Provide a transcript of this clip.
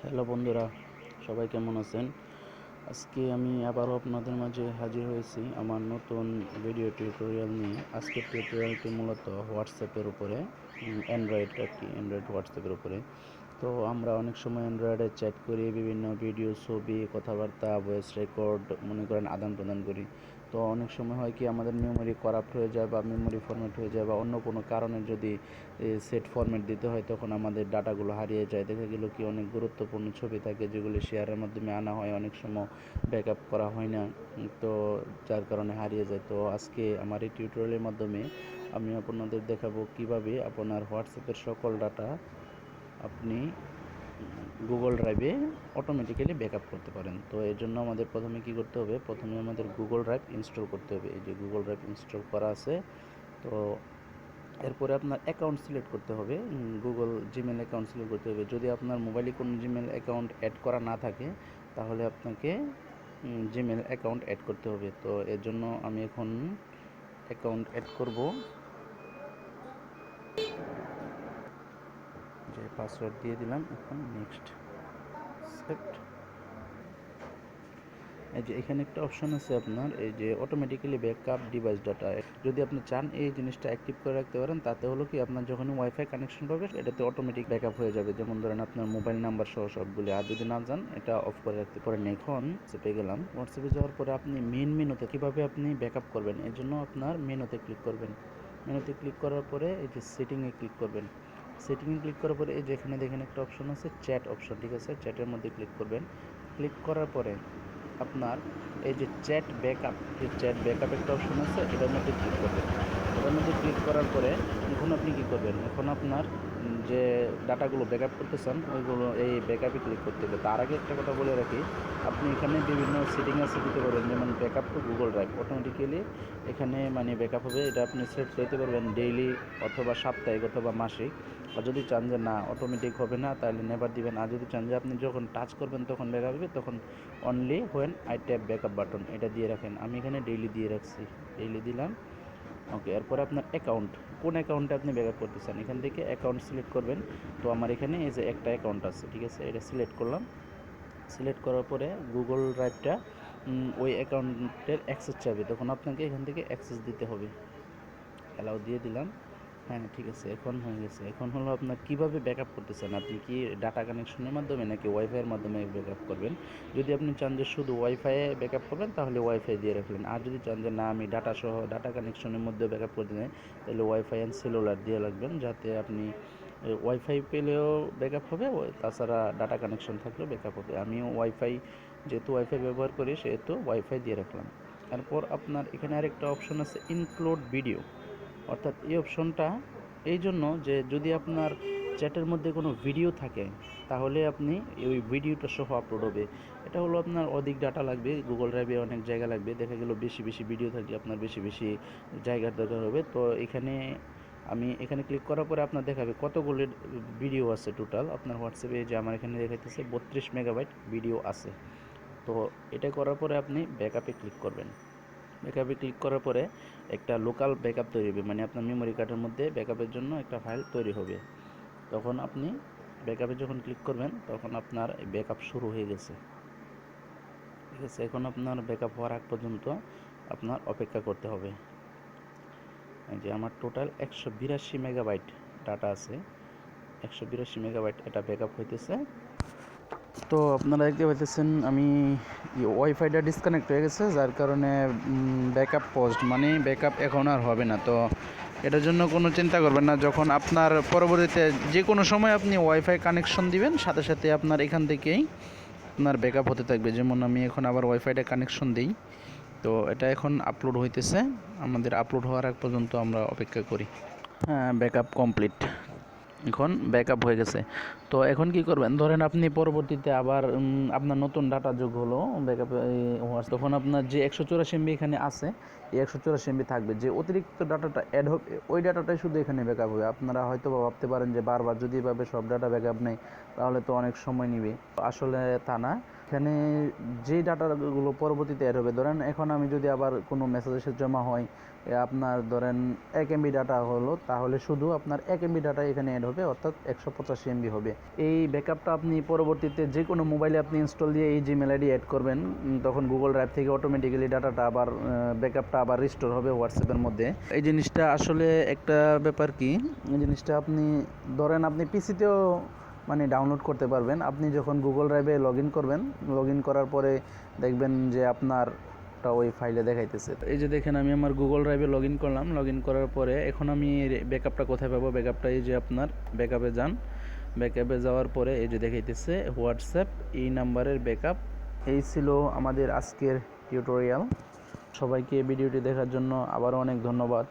Hello বন্ধুরা, সবাই কেমন আছেন? আজকে আমি আবারও আপনাদের মাঝে হাজির হয়েছি আমার নতুন ভিডিও টিউটোরিয়াল নিয়ে। আজকের টিউটোরিয়ালটি মূলত হোয়াটসঅ্যাপের উপরে, অ্যান্ড্রয়েড হোয়াটসঅ্যাপের উপরে। তো আমরা অনেক সময় অ্যান্ড্রয়েডে চ্যাট করি, বিভিন্ন ভিডিও, ছবি, কথাবার্তা, ভয়েস রেকর্ড মনে করেন আদান প্রদান করি। তো অনেক সময় হয় কি আমাদের মেমোরি করাপ্ট হয়ে যায় বা মেমোরি ফরম্যাট হয়ে যায় বা অন্য কোনো কারণে যদি সেট ফরম্যাট দিতে হয় তখন আমাদের ডাটাগুলো হারিয়ে যায়। দেখা গেল কি অনেক গুরুত্বপূর্ণ ছবি থাকে যেগুলি শেয়ারের মাধ্যমে আনা হয়, অনেক সময় ব্যাকআপ করা হয় না, তো যার কারণে হারিয়ে যায়। তো আজকে আমার এই টিউটোরিয়ালের মাধ্যমে আমি আপনাদের দেখাবো কিভাবে আপনার হোয়াটসঅ্যাপের সকল ডাটা আপনি গুগল ড্রাইভে অটোমেটিক্যালি ব্যাকআপ করতে পারেন। তো এর জন্য আমাদের প্রথমে কি করতে হবে, প্রথমে আমাদের গুগল ড্রাইভ ইনস্টল করতে হবে। এই যে গুগল ড্রাইভ ইনস্টল করা আছে। তো এরপরে আপনার অ্যাকাউন্ট সিলেক্ট করতে হবে, গুগল জিমেল অ্যাকাউন্ট সিলেক্ট করতে হবে। যদি আপনার মোবাইলে কোনো জিমেল অ্যাকাউন্ট অ্যাড করা না থাকে তাহলে আপনাকে জিমেল অ্যাকাউন্ট অ্যাড করতে হবে। তো এর জন্য আমি এখন অ্যাকাউন্ট অ্যাড করব, যে পাসওয়ার্ড দিয়ে দিলাম। এখন নেক্সট, সেট। এই যে এখানে একটা অপশন আছে আপনার, এই যে অটোমেটিক্যালি ব্যাকআপ ডিভাইস ডাটা। যদি আপনি চান এই জিনিসটা অ্যাক্টিভ করে রাখতে পারেন, তাতে হলো কি আপনার যখন ওয়াইফাই কানেকশন পাবে এটাতে অটোমেটিক ব্যাকআপ হয়ে যাবে। যেমন ধরেন আপনার মোবাইল নাম্বার সহ সবগুলি। আর যদি না চান এটা অফ করে রাখতে পারেন। এখন চেপে গেলাম। হোয়াটসঅ্যাপে যাওয়ার পরে আপনি মেন মেনুতে কীভাবে আপনি ব্যাকআপ করবেন এর জন্য আপনার মেনুতে ক্লিক করবেন। মেনুতে ক্লিক করার পরে এই যে সেটিংয়ে ক্লিক করবেন। সেটিংয়ে ক্লিক করার পরে এই যে এখানে দেখেন একটা অপশন আছে চ্যাট অপশন, ঠিক আছে? চ্যাটের মধ্যে ক্লিক করবেন। ক্লিক করার পরে আপনার এই যে চ্যাট ব্যাকআপ, যে চ্যাট ব্যাকআপ একটা অপশন আছে, এটার মধ্যে ক্লিক করবেন। এটার মধ্যে ক্লিক করার পরে এখন আপনি কী করবেন, এখন আপনার যে ডাটাগুলো ব্যাকআপ করতে চান ওইগুলো এই ব্যাকআপে ক্লিক করতে হবে। তার আগে একটা কথা বলে রাখি, আপনি এখানে বিভিন্ন সেটিং আছে দিতে পারবেন, যেমন backup two Google drive automatically এখানে মানে ব্যাকআপ হবে। এটা আপনি সেট করতে পারবেন ডেইলি অথবা সাপ্তাহিক অথবা মাসিক। আর যদি চান যে না অটোমেটিক হবে না তাহলে নেভার দিবেন। আর যদি চান যে আপনি যখন টাচ করবেন তখন ব্যাকআপ হবে, তখন only when I tap backup button এটা দিয়ে রাখেন। আমি এখানে ডেইলি দিয়ে রাখছি, ডেইলি দিলাম। ওকে, এরপরে আপনার অ্যাকাউন্ট, কোন অ্যাকাউন্টে আপনি ব্যাকআপ করতে চান এখান থেকে অ্যাকাউন্ট সিলেক্ট করবেন। তো আমার এখানে এই যে একটা অ্যাকাউন্ট আছে, ঠিক আছে? এটা সিলেক্ট করলাম। সিলেক্ট করার পরে গুগল ড্রাইভটা ওই অ্যাকাউন্টের অ্যাক্সেস চাইবে, তখন আপনাকে এখান থেকে অ্যাক্সেস দিতে হবে। অ্যালাউ দিয়ে দিলাম। হ্যাঁ, ঠিক আছে, এখন হয়ে গেছে। এখন হলো আপনার কীভাবে ব্যাকআপ করতে চান, আপনি কি ডাটা কানেকশনের মাধ্যমে নাকি ওয়াইফাইয়ের মাধ্যমে ব্যাকআপ করবেন। যদি আপনি চান যে শুধু ওয়াইফাইয়ে ব্যাকআপ করবেন তাহলে ওয়াইফাই দিয়ে রাখলেন। আর যদি চান যে না আমি ডাটা সহ ডাটা কানেকশনের মধ্যে ব্যাকআপ করতে চাই তাহলে ওয়াইফাই অ্যান্ড সেলুলার দিয়ে রাখবেন, যাতে আপনি ওয়াইফাই পেলেও ব্যাকআপ হবে, তাছাড়া ডাটা কানেকশন থাকলেও ব্যাকআপ হবে। আমিও ওয়াইফাই, যেহেতু ওয়াইফাই ব্যবহার করি সেহেতু ওয়াইফাই দিয়ে রাখলাম। তারপর আপনার এখানে আরেকটা অপশন আছে ইনক্লুড ভিডিও, অর্থাৎ এই অপশনটা এই জন্য যে যদি আপনার চ্যাটের মধ্যে কোনো ভিডিও থাকে তাহলে আপনি ওই ভিডিওটা সহ আপলোড হবে। এটা হলো আপনার অধিক ডাটা লাগবে, গুগল ড্রাইভে অনেক জায়গা লাগবে। দেখা গেল বেশি বেশি ভিডিও থাকলে আপনার বেশি বেশি জায়গার দরকার হবে। তো এখানে আমি এখানে ক্লিক করার পরে আপনার দেখাবে কতগুলো ভিডিও আছে টোটাল আপনার হোয়াটসঅ্যাপে। যে আমার এখানে দেখাইতেছে 32 মেগাবাইট ভিডিও আছে। তো এটা করার পরে আপনি ব্যাকআপে ক্লিক করবেন। ব্যাকআপে ক্লিক করার পরে একটা লোকাল ব্যাকআপ তৈরি হবে, মানে আপনার মেমোরি কার্ডের মধ্যে ব্যাকআপের জন্য একটা ফাইল তৈরি হবে। তখন আপনি ব্যাকআপে যখন ক্লিক করবেন তখন আপনার ব্যাকআপ শুরু হয়ে গেছে, ঠিক আছে? এখন আপনার ব্যাকআপ হওয়ার আগ পর্যন্ত আপনার অপেক্ষা করতে হবে। এই যে আমার টোটাল 182 মেগাবাইট ডাটা আছে, 182 মেগাবাইট এটা ব্যাকআপ হইতেছে। তো আপনারা দেখতে পাইতেছেন আমি ওয়াইফাইটা ডিসকানেক্ট হয়ে গেছে, যার কারণে ব্যাকআপ পজড, মানে ব্যাকআপ এখন আর হবে না। তো এটার জন্য কোনো চিন্তা করবেন না, যখন আপনার পরবর্তীতে যে কোনো সময় আপনি ওয়াইফাই কানেকশন দিবেন সাথে সাথে আপনার এখান থেকেই আপনার ব্যাকআপ হতে থাকবে। যেমন আমি এখন আবার ওয়াইফাইটা কানেকশন দিই, তো এটা এখন আপলোড হইতেছে। আমাদের আপলোড হওয়ার আগ পর্যন্ত আমরা অপেক্ষা করি। হ্যাঁ, ব্যাকআপ কমপ্লিট, এখন ব্যাকআপ হয়ে গেছে। তো এখন কি করবেন, ধরেন আপনি পরবর্তীতে আবার আপনার নতুন ডাটা যোগ হলো ব্যাকআপে, তখন আপনার যে 184 MB এখানে আছে এই 184 MB থাকবে। যে অতিরিক্ত ডাটাটা অ্যাড হবে ওই ডাটাটাই শুধু এখানে ব্যাকআপ হবে। আপনারা হয়তো ভাবতে পারেন যে বারবার যদি এভাবে সব ডাটা ব্যাকআপ নেই তাহলে তো অনেক সময় নেবে, আসলে তা না। এখানে যে ডাটাগুলো পরবর্তীতে অ্যাড হবে, ধরেন এখন আমি যদি আবার কোনো মেসেজ এসে জমা হয়, আপনার ধরেন 1 MB ডাটা হলো, তাহলে শুধু আপনার 1 MB ডাটা এখানে অ্যাড হবে, অর্থাৎ 185 MB হবে। এই ব্যাকআপটা আপনি পরবর্তীতে যে কোনো মোবাইলে আপনি ইনস্টল দিয়ে এই জিমেল আইডি অ্যাড করবেন, তখন গুগল ড্রাইভ থেকে অটোমেটিক্যালি ডাটাটা আবার ব্যাকআপটা আবার রিস্টোর হবে হোয়াটসঅ্যাপের মধ্যে। এই জিনিসটা আসলে একটা ব্যাপার কি, এই জিনিসটা আপনি ধরেন আপনি পিসিতেও মানে ডাউনলোড করতে পারবেন। আপনি যখন গুগল ড্রাইভে লগ ইন করবেন, লগ ইন করার পরে দেখবেন যে আপনার ওই ফাইলে দেখাইতেছে। এই যে দেখেন আমি আমার গুগল ড্রাইভে লগ ইন করলাম, লগ ইন করার পরে এখন আমি ব্যাকআপটা কোথায় পাবো, ব্যাকআপটা এই যে আপনার ব্যাকআপে যান, ব্যাকআপে যাওয়ার পরে এই যে দেখাইতেছে হোয়াটসঅ্যাপ এই নাম্বারের ব্যাকআপ। এই ছিল আমাদের আজকের টিউটোরিয়াল। সবাইকে ভিডিওটি দেখার জন্য আবারও অনেক ধন্যবাদ।